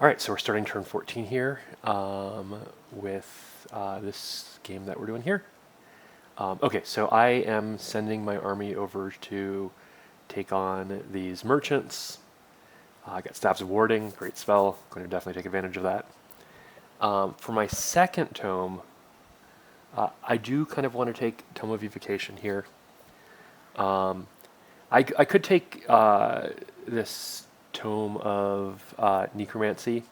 All right, so we're starting turn 14 here with this game that we're doing here. Okay, so I am sending my army over to take on these merchants. I got Staves of Warding, great spell. Going to definitely take advantage of that. For my second tome, I do kind of want to take Tome of Evocation here. I could take this Tome of Necromancy,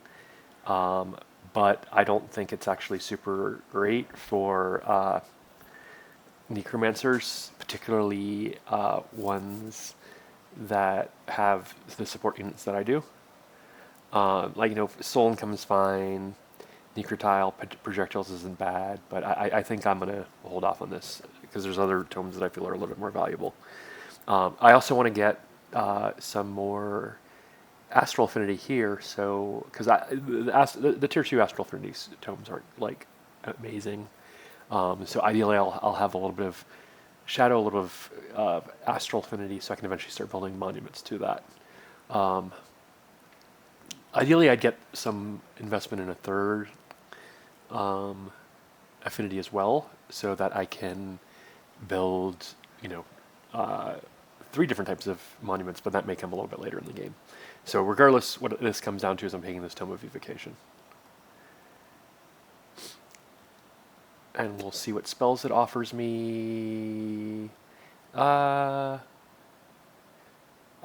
but I don't think it's actually super great for necromancers, particularly ones that have the support units that I do. Soul Income's fine, Necrotile Projectiles isn't bad, but I think I'm going to hold off on this because there's other tomes that I feel are a little bit more valuable. I also want to get some more Astral Affinity here, so because the tier 2 Astral Affinity tomes aren't like amazing. So ideally I'll have a little bit of Shadow, a little bit of Astral Affinity, so I can eventually start building monuments to that. Ideally I'd get some investment in a third affinity as well, so that I can build, 3 different types of monuments, but that may come a little bit later in the game. So regardless, what this comes down to is I'm taking this Tome of Evocation. And we'll see what spells it offers me. I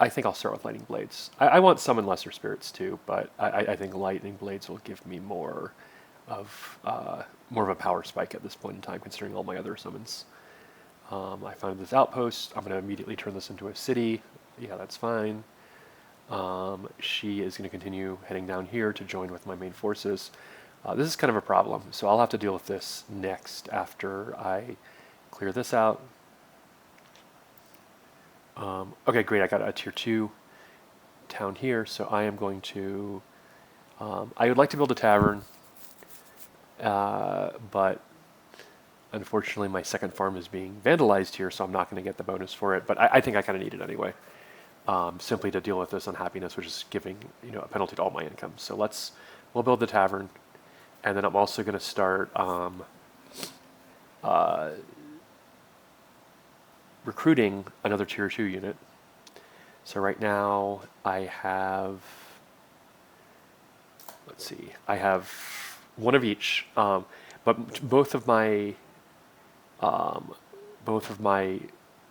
think I'll start with Lightning Blades. I want Summon Lesser Spirits too, but I think Lightning Blades will give me more of a power spike at this point in time, considering all my other summons. I found this outpost. I'm going to immediately turn this into a city. Yeah, that's fine. She is going to continue heading down here to join with my main forces. This is kind of a problem, so I'll have to deal with this next after I clear this out. Okay, great, I got a tier 2 town here, so I am going to... I would like to build a tavern, but unfortunately my second farm is being vandalized here, so I'm not going to get the bonus for it, but I think I kind of need it anyway. Simply to deal with this unhappiness, which is giving a penalty to all my income. So we'll build the tavern, and then I'm also going to start recruiting another tier 2 unit. So right now I have, I have one of each, but both of my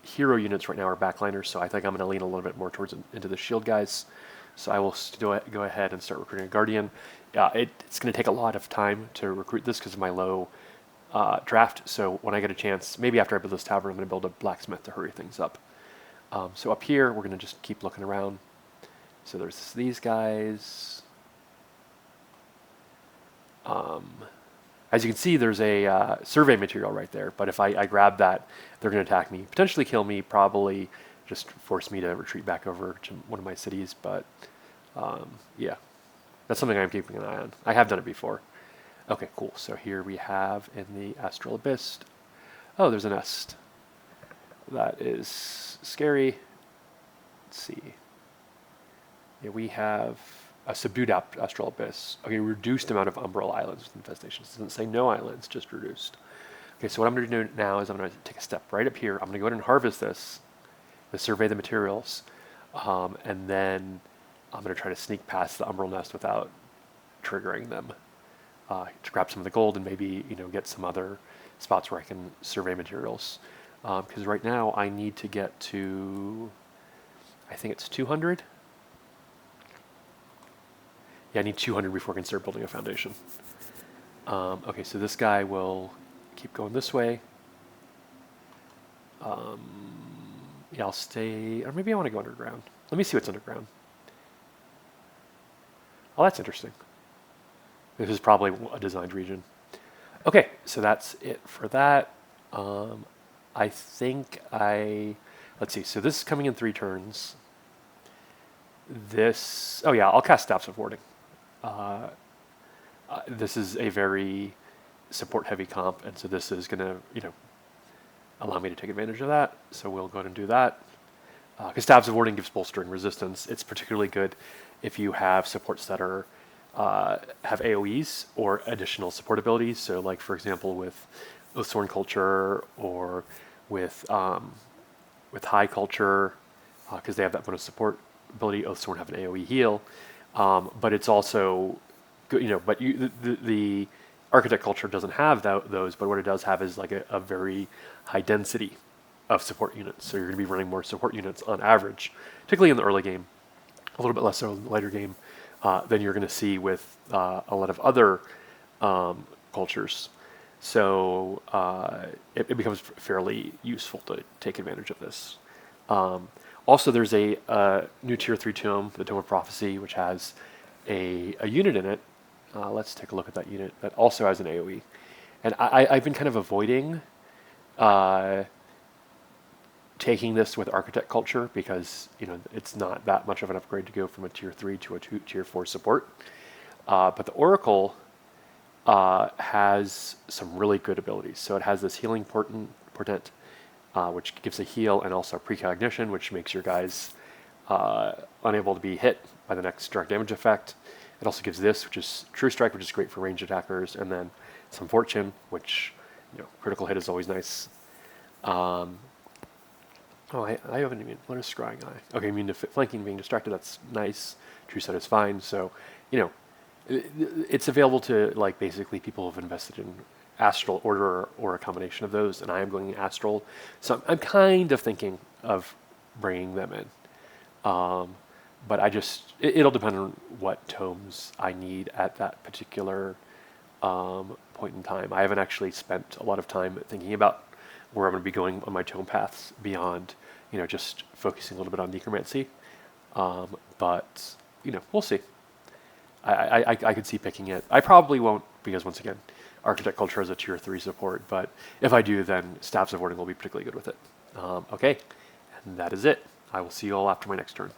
hero units right now are backliners, so I think I'm going to lean a little bit more into the shield guys. So I will go ahead and start recruiting a Guardian. It's going to take a lot of time to recruit this because of my low draft, so when I get a chance, maybe after I build this tavern, I'm going to build a blacksmith to hurry things up. So up here, we're going to just keep looking around. So there's these guys. As you can see, there's a survey material right there, but if I grab that, they're going to attack me, potentially kill me, probably just force me to retreat back over to one of my cities, but yeah, that's something I'm keeping an eye on. I have done it before. Okay, cool. So here we have in the Astral Abyss. Oh, there's a nest. That is scary. Let's see. Yeah, we have a subdued Astral Abyss. Okay, reduced amount of Umbral Islands with infestations. It doesn't say no islands, just reduced. Okay, so what I'm going to do now is I'm going to take a step right up here. I'm going to go ahead and harvest this, to survey the materials, and then I'm going to try to sneak past the Umbral Nest without triggering them. To grab some of the gold and maybe get some other spots where I can survey materials, because right now I need to get to, I think it's 200. Yeah, I need 200 before I can start building a foundation. Okay, so this guy will keep going this way. Yeah, I'll stay, or maybe I want to go underground. Let me see what's underground. Oh, that's interesting. This is probably a designed region. Okay, so that's it for that. I think let's see, so this is coming in 3 turns. Oh yeah, I'll cast Staves of Warding. This is a very support-heavy comp, and so this is going to, allow me to take advantage of that. So we'll go ahead and do that. Because Staves of Warding gives bolstering resistance. It's particularly good if you have supports that are have AoEs or additional support abilities. So like, for example, with Oathsworn Culture or with High Culture, because they have that bonus support ability, Oathsworn have an AoE heal. But it's also good, but the Architect Culture doesn't have those, but what it does have is like a very high density of support units. So you're going to be running more support units on average, particularly in the early game, a little bit less so in the later game, than you're going to see with a lot of other cultures. So it becomes fairly useful to take advantage of this. Also, there's a new Tier 3 tome, the Tome of Prophecy, which has a unit in it. Let's take a look at that unit that also has an AoE. And I've been kind of avoiding taking this with Architect Culture because it's not that much of an upgrade to go from a Tier 3 to a Tier 4 support. But the Oracle has some really good abilities. So it has this Healing Portent, which gives a heal and also precognition, which makes your guys unable to be hit by the next direct damage effect. It also gives this, which is True Strike, which is great for ranged attackers, and then some Fortune, which critical hit is always nice. I haven't even. What is Scrying Eye? Okay, immune to flanking, being distracted. That's nice. True Sight is fine. So, it's available to like basically people who've invested in Astral Order or a combination of those, and I am going Astral. So I'm kind of thinking of bringing them in. But it'll depend on what tomes I need at that particular point in time. I haven't actually spent a lot of time thinking about where I'm going to be going on my tome paths beyond, just focusing a little bit on necromancy. But we'll see. I could see picking it. I probably won't because, once again, Architect Culture has a Tier 3 support, but if I do, then Staffs of Warding will be particularly good with it. Okay, and that is it. I will see you all after my next turn.